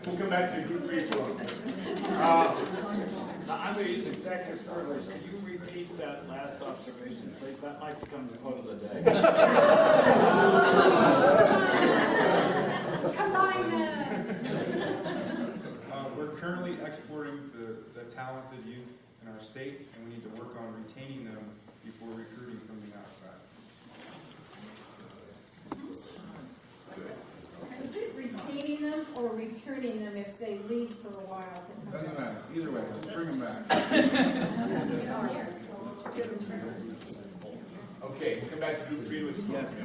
We'll come back to group 3 for now, I'm going to use executive privilege. Can you repeat that last observation, please? That might become the quote of the day. Combine this. We're currently exporting the talented youth in our state, and we need to work on retaining them before recruiting from the outside. Is it retaining them or returning them if they leave for a while? Doesn't matter. Either way, let's bring them back. Okay, we'll come back to group 3 with Yes.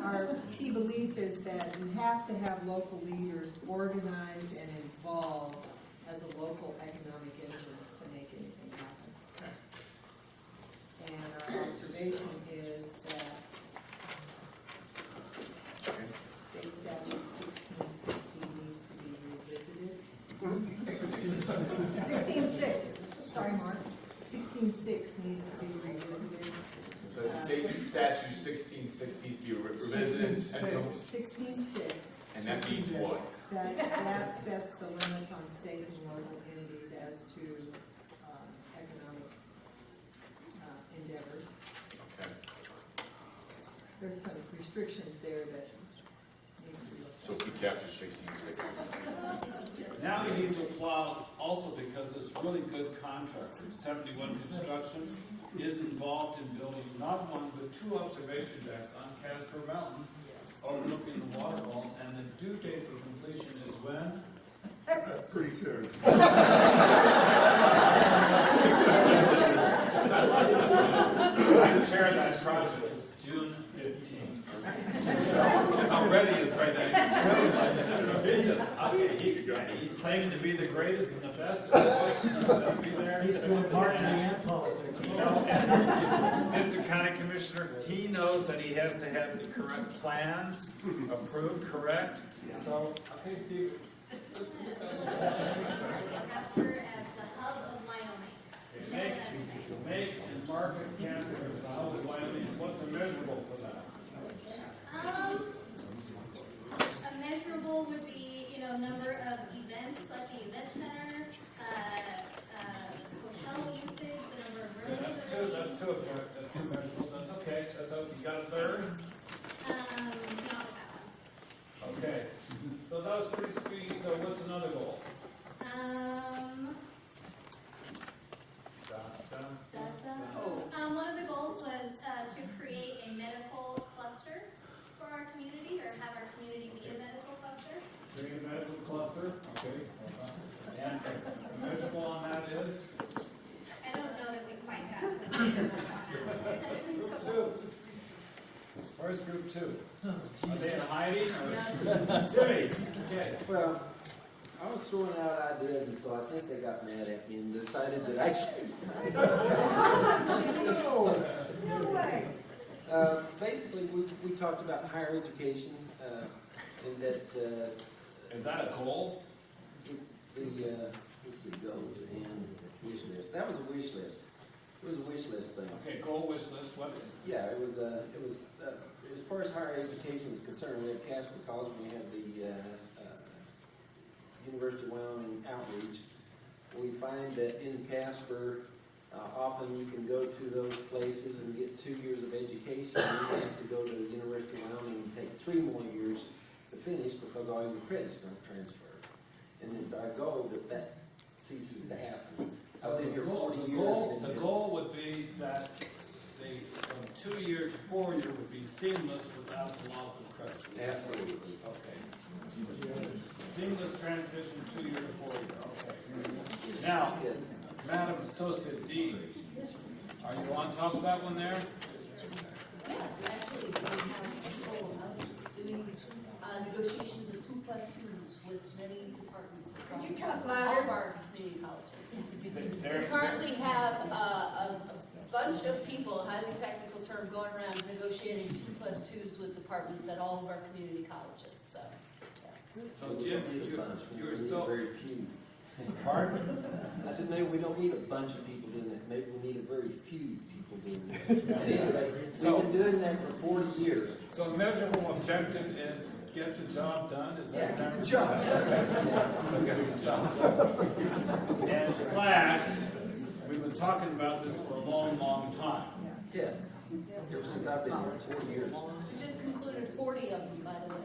Our key belief is that you have to have local leaders organized and involved as a local economic engine to make anything happen. And our observation is that state statute 1660 needs to be revisited. 16.6, sorry Mark, 16.6 needs to be revisited. So state statute 1660 to be revisited. 16.6. And that means what? That sets the limits on state and local entities as to economic endeavors. Okay. There's some restrictions there that need to be looked So if we capture 1660. Now we need to apply also because it's really good contractors. 71 Construction is involved in building not one but 2 observation decks on Casper Mountain overlooking the waterfalls, and the due date for completion is when? Pretty soon. I chair that project. It's June 15th. How ready is right now? He's claiming to be the greatest and the best. He'll be there. He's going to marketing and politics. Mr. County Commissioner, he knows that he has to have the correct plans approved, correct? So, okay, Steve. Casper as the hub of Wyoming. Make and market Casper as the hub of Wyoming. What's a measurable for that? A measurable would be, number of events, like the event center, hotel usage, the number of rooms. That's two measurables. That's okay. That's okay. You got a third? Not with that one. Okay. So that was pretty sweet. So what's another goal? One of the goals was to create a medical cluster for our community, or have our community be a medical cluster. Bring a medical cluster. Okay. And the measurable on that is? I don't know that we quite got to it. Two. Where's group 2? Are they in hiding or? Jimmy. Okay. Well, I was throwing out ideas, and so I think they got mad at me and decided that I should. No way. Basically, we talked about higher education, and that Is that a goal? let's see, goals and wish list. That was a wish list. It was a wish list thing. Okay, goal wish list. What? Yeah, it was as far as higher education is concerned, we had Casper College, we had the University of Wyoming outreach. We find that in Casper, often you can go to those places and get 2 years of education. You have to go to the University of Wyoming and take 3 more years to finish because all your credits don't transfer. And it's our goal that ceases to happen. So I've been here 40 years. the goal would be that from 2 year to 4 year would be seamless without the loss of credit. Absolutely. Okay. Seamless transition 2 year to 4 year. Okay. Now, Yes. Madam Associate Dean, are you on top of that one there? Actually, we have control of doing negotiations of 2+2s with many departments across Could you talk all louder? of our community colleges. There- We currently have a bunch of people, highly technical term, going around negotiating 2+2s with departments at all of our community colleges. So, yes. So Jim, you're so. Very few. Pardon? I said, maybe we don't need a bunch of people doing that. Maybe we need a very few people doing that. Anyway, So- we've been doing that for 40 years. So measurable objective is Get the job done, is that? Yeah, get the right? job done. Get the job done. And slash, we've been talking about this for a long, long time. Yeah. Ever since I've been here, 40 years. We just included 40 of them, by the way,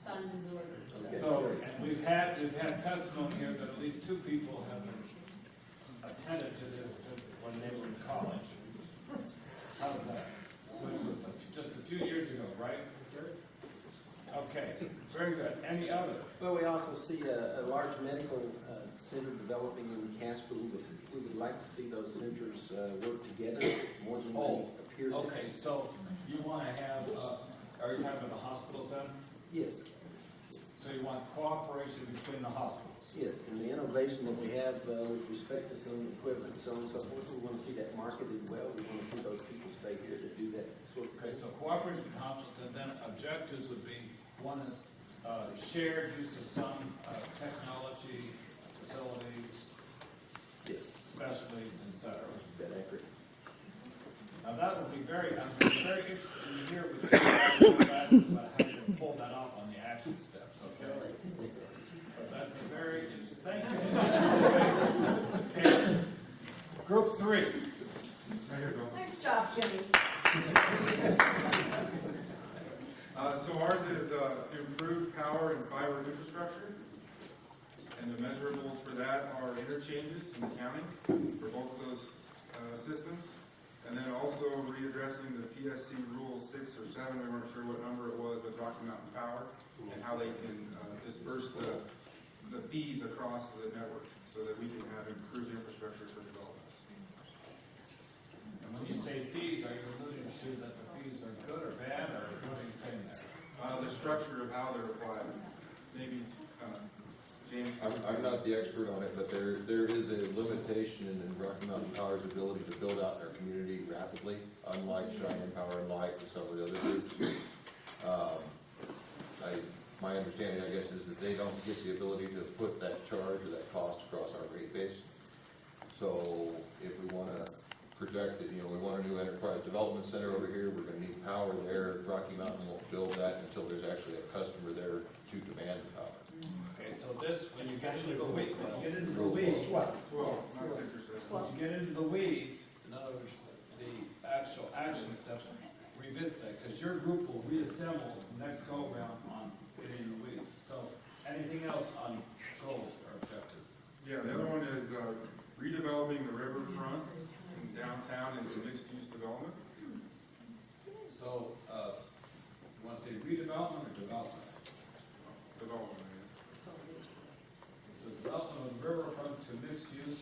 signed into order. Okay. So, and we've had testimony here that at least 2 people have attended to this since when they were in college. How was that? Which was just a few years ago, right? Okay, very good. Any other? Well, we also see a large medical center developing in Casper. We would like to see those centers work together more than they appear to. Okay, so you want to have, are you talking about the hospital center? Yes, So you want cooperation between the hospitals? yes, and the innovation that we have with respect to some equipment, so on and so forth, we want to see that marketed well. We want to see those people stay here to do that sort of Okay, thing. so cooperation with hospitals, and then objectives would be, one is shared use of some technology, facilities, Yes, specialties, et cetera. is that accurate? Now, that would be very interesting to hear what you guys about how you pull that off on the action steps, okay? But that's a very interesting, thank you. Okay. Group 3. Right here, Bill. Nice job, Jimmy. So ours is improved power and fiber infrastructure. And the measurables for that are interchanges in the county for both of those systems. And then also readdressing the PSC Rule 6 or 7, we weren't sure what number it was, but Rocky Mountain Power, and how they can disperse the fees across the network so that we can have improved infrastructure for development. And when you say fees, are you alluding to that the fees are good or bad, or what are you saying there? The structure of how they're applied, maybe, James? I'm not the expert on it, but there is a limitation in Rocky Mountain Power's ability to build out their community rapidly, unlike Cheyenne Power and Light and some of the other groups. My understanding, I guess, is that they don't get the ability to put that charge or that cost across our rate base. So if we want to project that, we want a new enterprise development center over here, we're going to need power there. Rocky Mountain won't build that until there's actually a customer there to demand the power. Okay, so this, when you get into the weeds, Well, not Citrus System. when you get into the weeds, in other words, the actual action steps, revisit that, because your group will reassemble next go around on getting in the weeds. So, anything else on goals or objectives? Yeah, the other one is redeveloping the riverfront in downtown into mixed-use development. So, you want to say redevelopment or development? Development, I guess. So development of the riverfront to mixed use,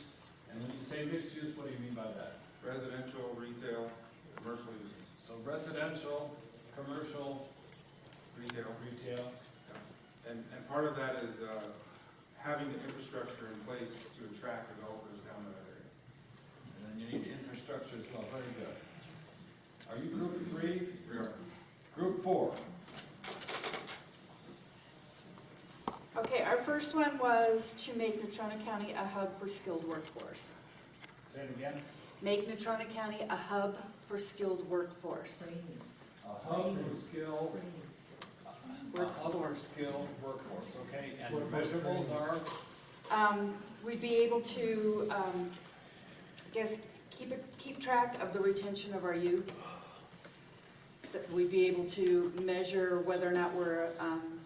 and when you say mixed use, what do you mean by that? Residential, retail, commercial uses. So residential, commercial, Retail. retail. And part of that is having the infrastructure in place to attract developers down to that area. And then you need infrastructure as well, very good. Are you group 3? We are. Group 4? Okay, our first one was to make Natrona County a hub for skilled workforce. Say it again. Make Natrona County a hub for skilled workforce. A hub for skilled, a hub for skilled workforce, okay? And the measurables are? We'd be able to, keep track of the retention of our youth. That we'd be able to measure whether or not we're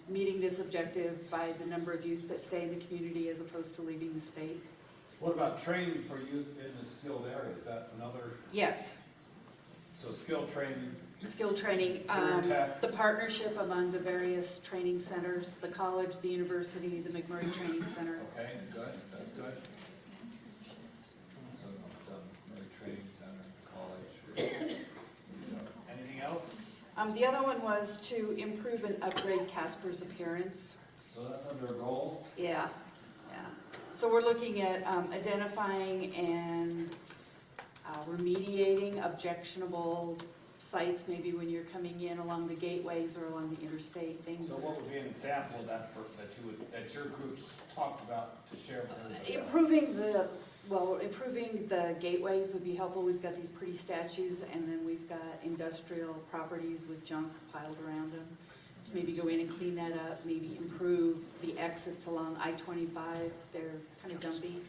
meeting this objective by the number of youth that stay in the community as opposed to leaving the state. What about training for youth in the skilled area? Is that another, Yes, so skilled training? skill training, Career tech. the partnership among the various training centers, the college, the university, the McMurray Training Center. Okay, good, that's good. So, Murray Training Center, college. Anything else? The other one was to improve and upgrade Casper's appearance. So that's under a goal? Yeah. So we're looking at identifying and remediating objectionable sites, maybe when you're coming in along the gateways or along the interstate, things. So what would be an example of that that your groups talked about to share with everybody? Improving the gateways would be helpful. We've got these pretty statues, and then we've got industrial properties with junk piled around them. to maybe go in and clean that up, maybe improve the exits along I-25. They're kind of dumpy.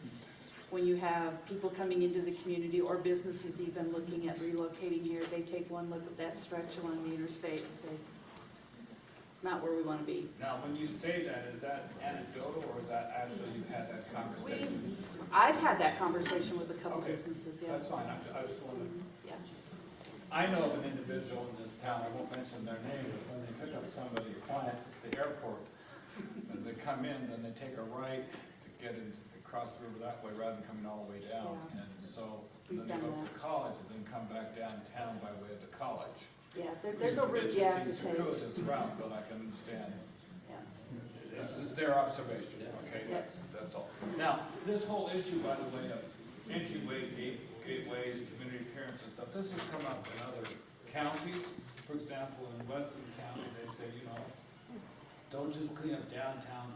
When you have people coming into the community or businesses even looking at relocating here, they take one look at that stretch along the interstate and say, it's not where we want to be. Now, when you say that, is that anecdotal or is that actually you had that conversation? I've had that conversation with a couple Okay. businesses, yeah. That's fine, I just wanted, Yeah. I know of an individual in this town, I won't mention their name, but when they pick up somebody, a client at the airport, and they come in, then they take a right to get into, cross the river that way rather than coming all the way down. Yeah. And so, We've then they done go that. to college and then come back downtown by way of the college. Yeah, Which there's is a an route you have to interesting, take. circuitous route, but I can understand. Yeah. This is their observation, okay, Yeah. that's all. Now, this whole issue, by the way, of entryway, gateways, community appearance and stuff, this has come up in other counties. For example, in Weston County, they say, you know, don't just clean up downtown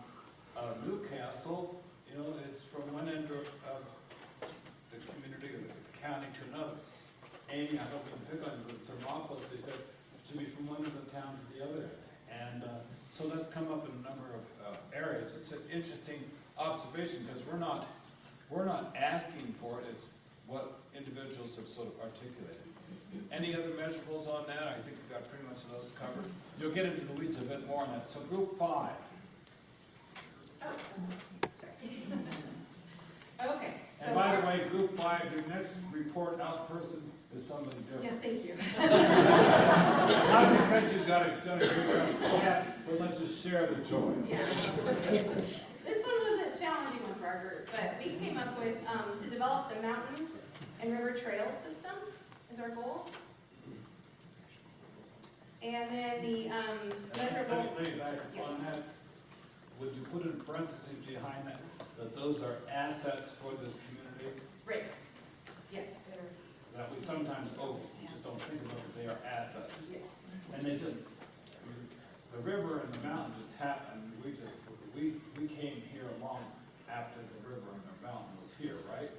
Newcastle, you know, it's from one end of the community or the county to another. Amy, I don't mean to pick on you, but Thermopolis, they said, it should be from one end of the town to the other. And so that's come up in a number of areas. It's an interesting observation because we're not asking for it, it's what individuals have sort of articulated. Any other measurables on that? I think we've got pretty much those covered. You'll get into the weeds a bit more on that. So group 5. Okay. And by the way, group 5, your next report out person is somebody different. thank you. Not because you've done a good job, but let's just share the joy. This one was a challenging one for our group, but we came up with, to develop the mountain and river trail system is our goal. And then the, measurable. Let me back up on that. Would you put in parentheses behind that, that those are assets for this community? Right, yes. That we sometimes just don't think about it, they are assets. Yes. And they just, the river and the mountain just happened, we came here long after the river and the mountain was here, right?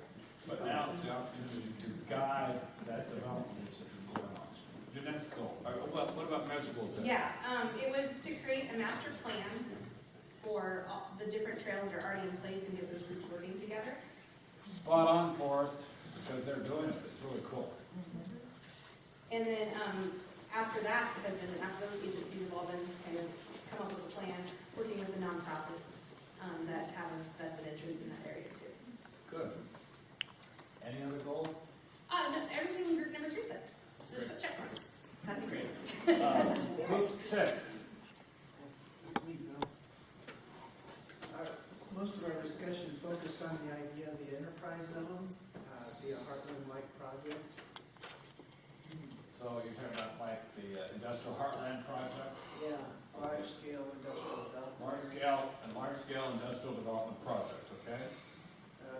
But now it's the opportunity to guide that development that's going on. Your next goal, what about measurables then? Yeah, it was to create a master plan for all the different trails that are already in place and get those groups working together. Spot on, Forrest, because they're doing it, it's really cool. And then, after that, because then after those agencies have all been kind of come up with a plan, working with the nonprofits, that have a vested interest in that area too. Good. Any other goal? No, everything group number 3 said, so just put check marks. That'd be great. Group 6. Most of our discussion focused on the idea of the enterprise zone, be a Heartland-like project. So you're talking about like the Industrial Heartland Project? Yeah, large-scale industrial development. Large-scale industrial development project, okay?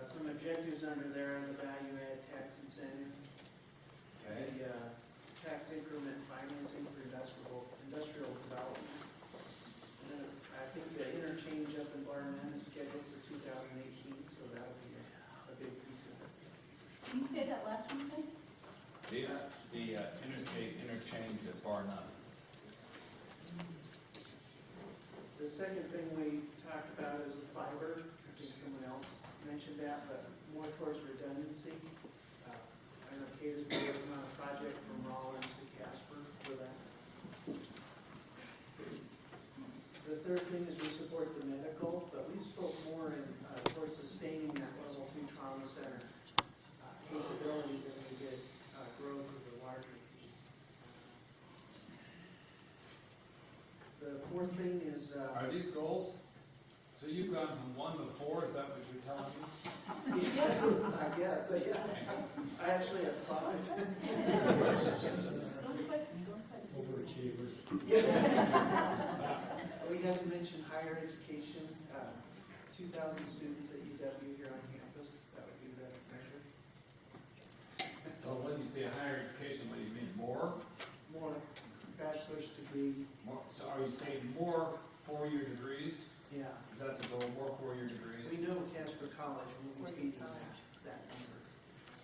Some objectives under there are the value-add tax incentive, Okay. the tax increment financing for industrial development. And then I think the interchange up in Barnett is scheduled for 2018, so that'll be a big piece of it. Can you say that last one again? The interstate interchange at Bar None. The second thing we talked about is the fiber. I think someone else mentioned that, but more towards redundancy. I know Kate has been working on a project from Rollins to Casper for that. The third thing is we support the medical, but we spoke more in towards sustaining that level 2 trauma center capability than we did growth of the larger piece. The fourth thing is Are these goals? So you've gone from 1 to 4, is that what you're telling me? yes, I guess. I actually have 5. Overachievers. We had to mention higher education, 2,000 students at UW here on campus. That would be the measure. So when you say higher education, what do you mean, more? More bachelor's degree. More? So are you saying more 4-year degrees? Yeah. Is that the goal, more 4-year degrees? We know Casper College will be beating that number.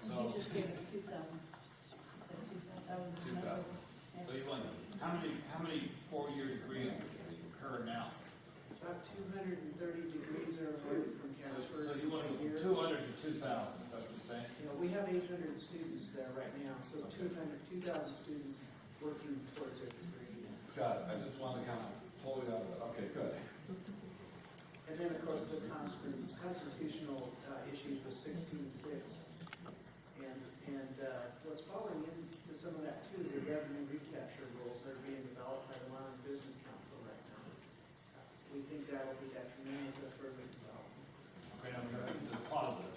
So, He just gave us 2,000. He said 2,000. That was 2,000. So you want, how many 4-year degree occur now? About 230 degrees are awarded from Casper. So you want to a go year. from 200 to 2,000, is that what you're saying? You know, we have 800 students there right now, so 2,000 students working towards their degree. Got it, I just want to kind of pull it out of it, okay, good. And then, of course, the constitutional issues with 16.6. And what's falling into some of that too is the revenue recapture rules that are being developed by the Wyoming Business Council right now. We think that will be detrimental to further development. Okay, I'm going to do the positive.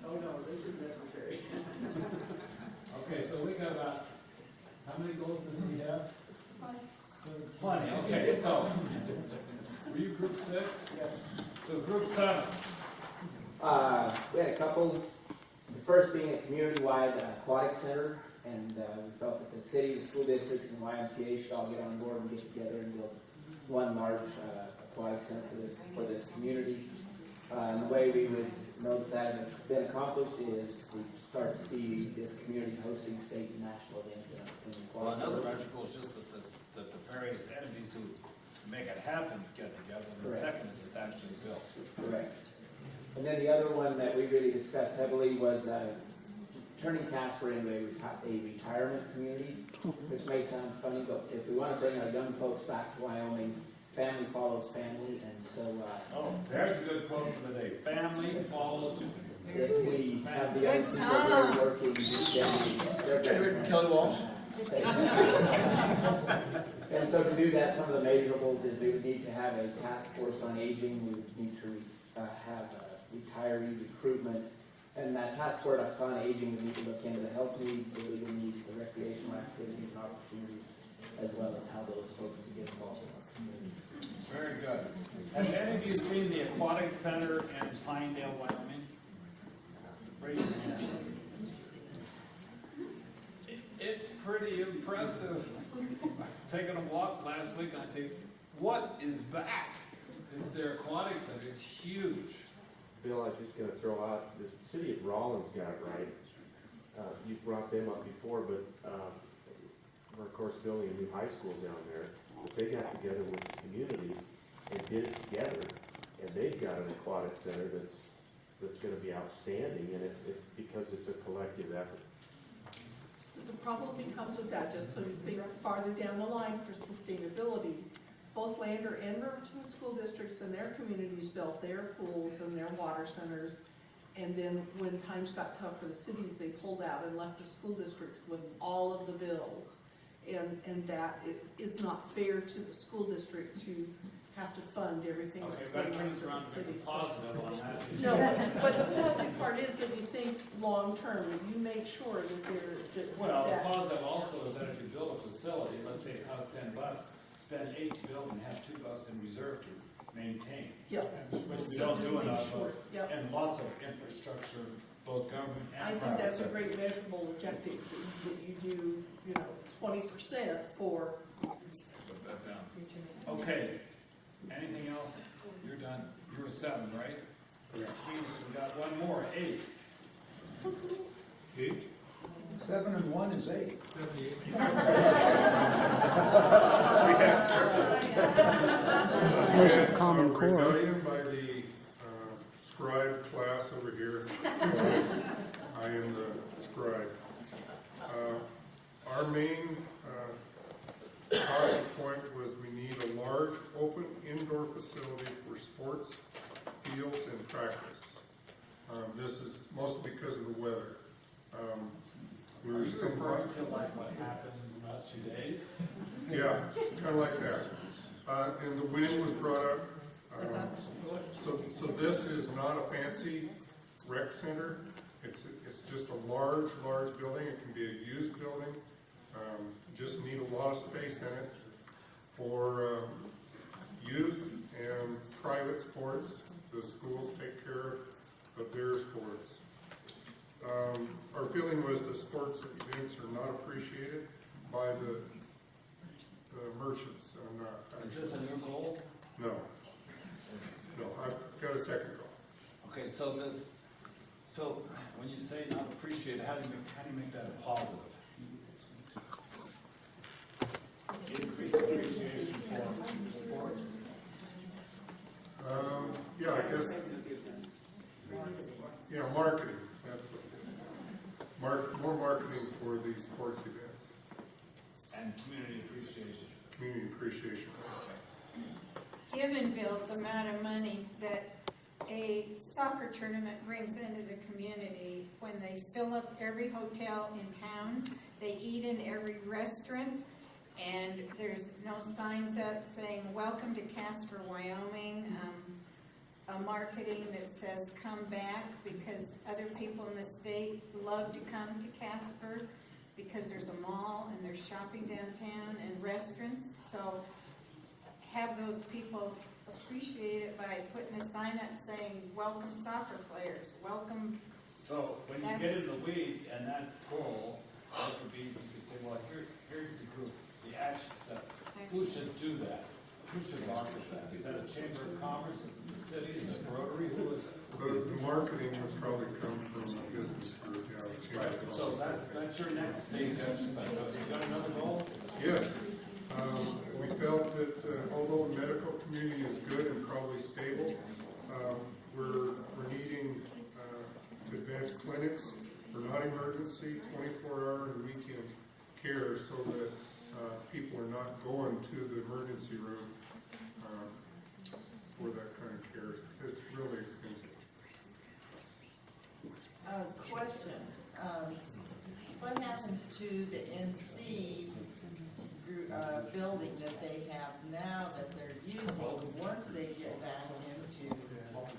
Oh, no, this is necessary. Okay, so we got about, how many goals does he have? 20, okay, so, were you group 6? Yes. So group 7, We had a couple, the first being a community-wide aquatic center, and we felt that the city, the school districts, and YMCA should all get on board and get together and build one large aquatic center for this community. And the way we would know that that has been accomplished is we start to see this community hosting state and national events in the well, aquatic another center. measurable is just that the various entities who make it happen get together, and the Correct. second is it's actually built. Correct. And then the other one that we really discussed heavily was turning Casper into a retirement community, which may sound funny, but if we want to bring our young folks back to Wyoming, family follows family, and so Oh, there's a good quote for the day, family follows. if we have the young people there working, then Kelly Walsh. and so to do that, some of the measurables is we would need to have a task force on aging, we would need to have retiree recruitment, and that task force on aging would need to look into the health needs, the legal needs, the recreational activities and opportunities, as well as how those folks can get involved in our community. Very good. Have any of you seen the aquatic center in Pinedale, Wyoming? Raise your hand. It's pretty impressive. Taking a walk last week and I say, what is that? It's their aquatic center. It's huge. Bill, I was just going to throw out, the city of Rawlins got it right. You brought them up before, but we're of course building a new high school down there. But they got together with the community and did it together, and they've got an aquatic center that's going to be outstanding, and it because it's a collective effort. The problem comes with that, just so you think farther down the line for sustainability. Both Lander and Riverton school districts and their communities built their pools and their water centers. And then when times got tough for the cities, they pulled out and left the school districts with all of the bills. And that it is not fair to the school district to have to fund everything Okay, that's but going turn on this for around the to make city. a positive on that. No, but the positive part is that we think long-term, that you make sure that Well, the that positive also is that if you build a facility, let's say it costs $10, spend $8 to build and have $2 in reserve to maintain. Yeah. Which we don't do enough of, Yep. and lots of infrastructure, both government I and think private. that's a sector. great measurable objective, that you do, 20% for. Put that down. Okay, anything else? You're done. You were 7, right? Correct. Means we got one more, 8. 8? 7 and 1 is 8. There's a common core. Rebellion by the scribe class over here. I am the scribe. Our main talking point was we need a large open indoor facility for sports, fields, and practice. This is mostly because of the weather. Are you referring to like what happened in the last 2 days? Yeah, kind of like that. And the wind was brought up. So this is not a fancy rec center. It's just a large building. It can be a used building. Just need a lot of space in it for youth and private sports. The schools take care of their sports. Our feeling was the sports events are not appreciated by the merchants. Is this a new goal? No, I've got a second goal. Okay, so when you say not appreciated, how do you make that a positive? increase appreciation for sports? Yeah, I guess, yeah, marketing, that's what it is. More marketing for the sports events, And community appreciation. community appreciation. Given, Bill, the amount of money that a soccer tournament brings into the community, when they fill up every hotel in town, they eat in every restaurant, and there's no signs up saying, welcome to Casper, Wyoming, a marketing that says come back, because other people in the state love to come to Casper because there's a mall and there's shopping downtown and restaurants. So have those people appreciate it by putting a sign up saying, welcome soccer players, welcome. So when you get in the weeds and that goal, that could be, you could say, well, here's the group, the action step. Who should do that? Who should market that? Is that a Chamber of Commerce of the city? Is it Rotary? Who is it? The marketing would probably come from a business group, yeah. the Chamber Right, of so Commerce. that's your next stage exercise. So you got another goal? Yes. We felt that although the medical community is good and probably stable, we're needing advanced clinics for not emergency, 24-hour and weekend care, so that people are not going to the emergency room for that kind of care. It's really expensive. Question, what happens to the NC building that they have now that they're using once they get back into?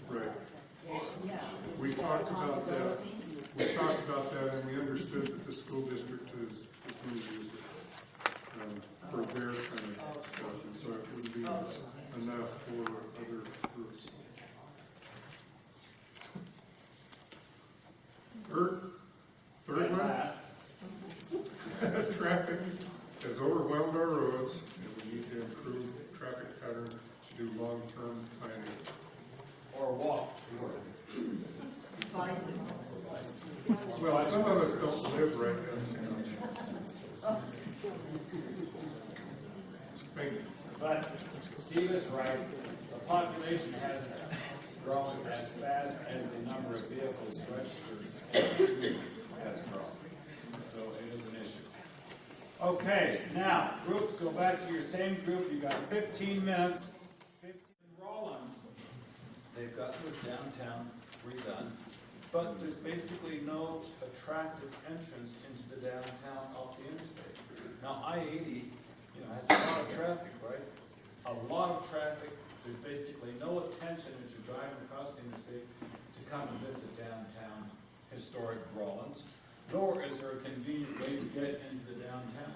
Right. Yeah. We talked about that. We talked about that, and we understood that the school district is going to use it for their kind of stuff, and so it wouldn't be enough for other groups. Third one, traffic has overwhelmed our roads, and we need to improve traffic patterns to do long-term planning. Or walk? Bicycles. Well, some of us don't live right downtown. Thank you. But Steve is right. The population hasn't grown as fast as the number of vehicles registered has grown. So it is an issue. Okay, now, groups, go back to your same group. You got 15 minutes. 15 in Rollins. They've got this downtown redone, but there's basically no attractive entrance into the downtown off the interstate. Now, I-80, has a lot of traffic, right? A lot of traffic. There's basically no attention as you're driving across the interstate to come and visit downtown historic Rollins, nor is there a convenient way to get into the downtown.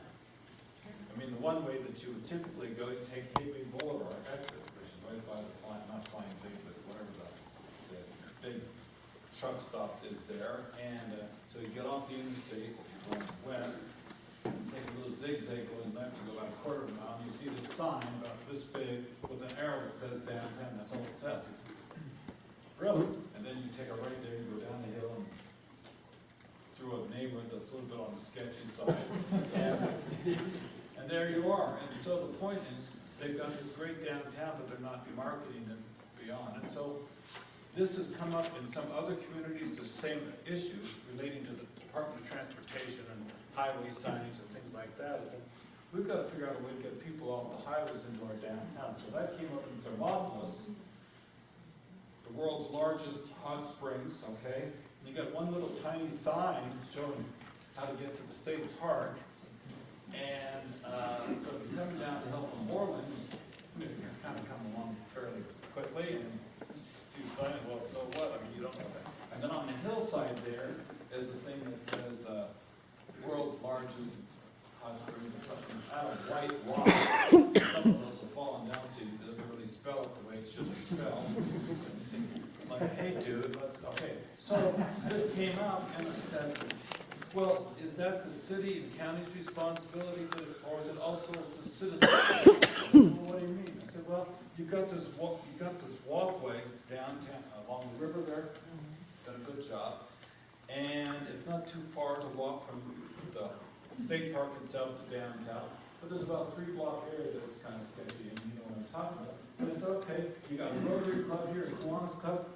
I mean, the one way that you would typically go, you take Gateway Boulevard exit, which is right by the not Flying Pig, but whatever the big truck stop is there, and so you get off the interstate, you're going west, take a little zigzag going left to go about a quarter of a mile, and you see the sign about this big with an arrow that says downtown. That's all it says. It's, really? And then you take a right there, you go down the hill and through a neighborhood that's a little bit on the sketchy side. And there you are. And so the point is, they've got this great downtown, but they're not marketing it beyond. And so this has come up in some other communities, the same issues relating to the Department of Transportation and highway signage and things like that. Is that we've got to figure out a way to get people off the highways into our downtown. So that came up in Thermopolis, the world's largest hot springs, okay? And you got one little tiny sign showing how to get to the state park. And so if you're coming down the hill from Moreland, you can kind of come along fairly quickly and see the sign. Well, so what? I mean, you don't know that. And then on the hillside there is a thing that says world's largest hot spring or something out of white rock. Some of those have fallen down, so it doesn't really spell it the way it should be spelled. You see, like, hey dude, okay. So this came out and I said, well, is that the city and county's responsibility, or is it also the citizens? Well, what do you mean? I said, well, you got this walkway downtown along the river there. Done a good job. And it's not too far to walk from the state park itself to downtown. but there's about a 3-block area that's kind of sketchy, and you know what I'm talking about. And it's okay, you got a Rotary Club here, a Kiwanis Club,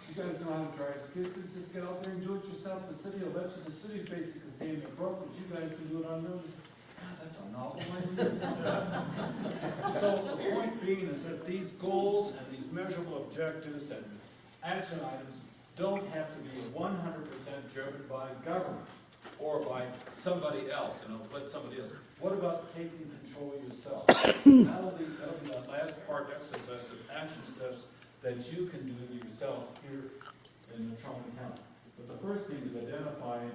you guys know how to drive skids, just get out there and do it yourself. The city will let you, the city's basically saying they're broke, but you guys can do it on your own. God, that's a novel idea. So the point being is that these goals and these measurable objectives and action items don't have to be 100% driven by government or by somebody else, let somebody else. What about taking control yourself? That'll be that last part exercise of action steps that you can do yourself here in Natrona County. But the first thing is identifying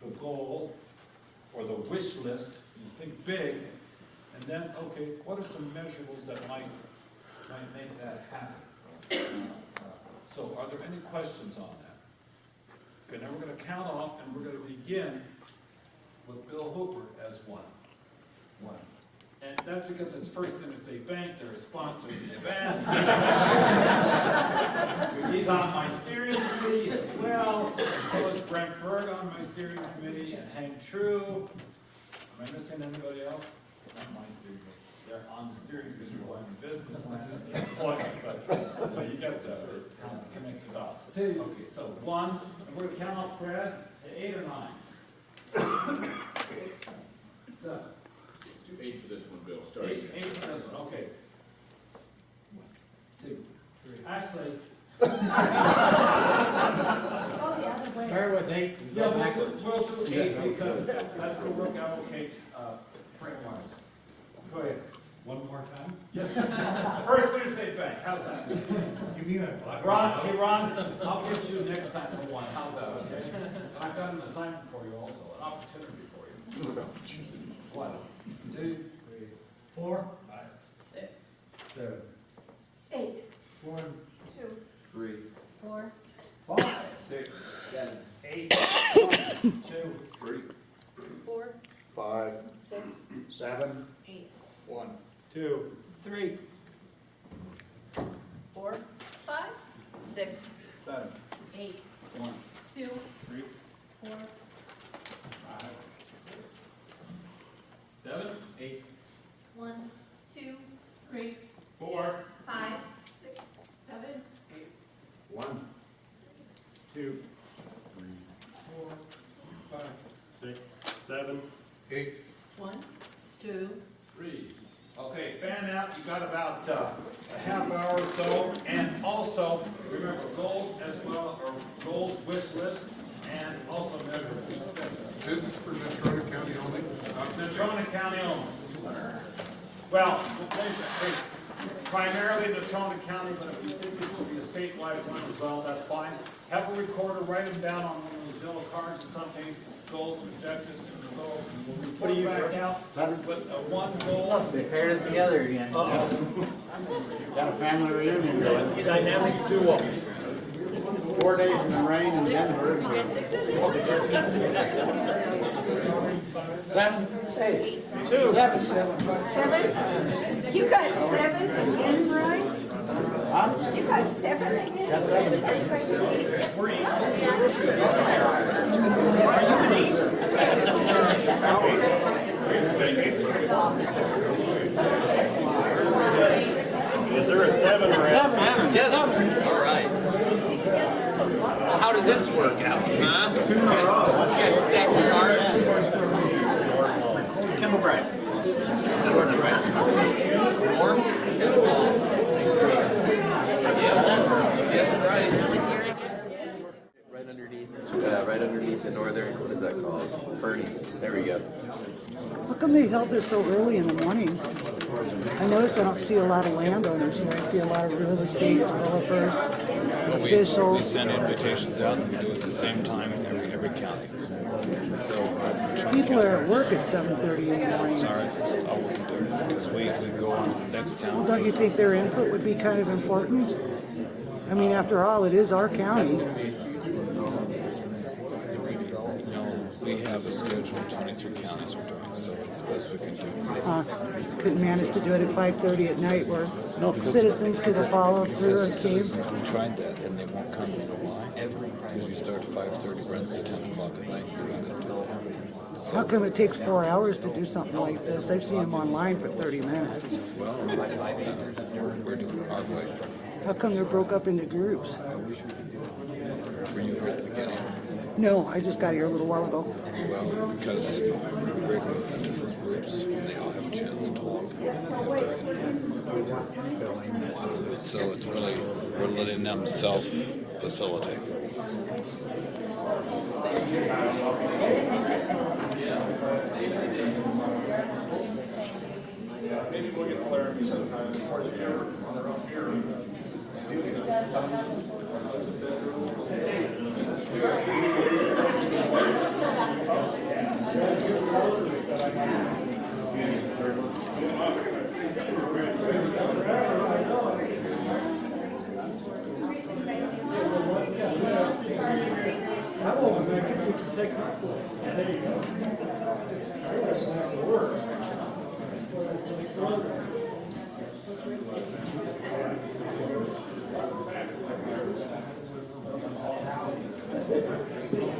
the goal or the wish list. You think big, and then, okay, what are some measurables that might make that happen? So are there any questions on that? Okay, now we're going to count off, and we're going to begin with Bill Hooper as one. And that's because it's First Interstate Bank, they're a sponsor of the event. He's on my steering committee as well. So is Brent Berg on my steering committee, and Hank True. Am I missing anybody else? Not my steering committee. They're on the steering committee while I'm in business employment, but so you get the connect the dots. Okay, so 1, and we're going to count off Fred to 8 or 9. 7. 8 for this one, Bill. Start 8 for this one, okay. 1, 2, 3. Actually, Start with 8 and yeah, go backwards. we'll do 8 because that's where we're going to allocate frame-wise. Go ahead. One more time? Yes. First Thursday Bank, how's that? You mean I Ron, hey Ron, I'll get you next time for 1. How's that, okay? I've got an assignment for you also, an opportunity for you. 1, 2, 3, 4, 5, 6, 7, 8, 1, 2, 3, 4, 5, 6, 7, 8, 1, 2, 3, 4, 5, 6, 7, 8, 1, 2, 3, 4, 5, 6, 7, 8, 1, 2, 3, 4, 5, 6, 7, 8, 1, 2, 3, 4, 5, 6, 7, 8, 1, 2, 3, 4, 5, 6, 7, 8. 1, 2, 3. Okay, fan out. You got about a half hour or so. And also, remember goals as well, or goals wish list, and also measurables. This is for Natrona County only? Natrona County only. Well, primarily Natrona County, but if you think it should be a statewide one as well, that's fine. Have a recorder, write them down on one of those yellow cards or something, goals, objectives, and goals. What do you back out with one goal. They paired us together again. Got a family reunion going. Dynamic duo. 4 days in the rain in Denver. 7, 8, 2, 7. 7? You got 7 again, Bryce? Huh? You got 7 again? Got 7. Is there a 7 or a 7? Yes. All right. Well, how did this work out, huh? You guys stack the cards. Kimball Bryce. That's working right. More? Yes, right. Right underneath the northern, what is that called? Bernie's. There we go. How come they held this so early in the morning? I noticed I don't see a lot of landowners here. I see a lot of real estate developers, officials. We send invitations out and we do it at the same time in every county. So that's People are at work at 7:30 in the morning. sorry, that's all we can do because we go on to the next town. Well, don't you think their input would be kind of important? I mean, after all, it is our county. We have a schedule of 23 counties we're doing, so it's the best we can do. Couldn't manage to do it at 5:30 at night where citizens could follow through and see. We tried that and they won't come. You know why? Because we start at 5:30, runs to 10 o'clock at night. You're not going to do it. How come it takes 4 hours to do something like this? I've seen them online for 30 minutes. Well, we're doing it our way. How come they're broke up into groups? Were you here at the beginning? No, I just got here a little while ago. Well, because we break them into different groups, and they all have a chance to talk. So it's really, we're letting them self-facilitate. Maybe we'll get clarity sometime as far as if you're on their own here. Thank you.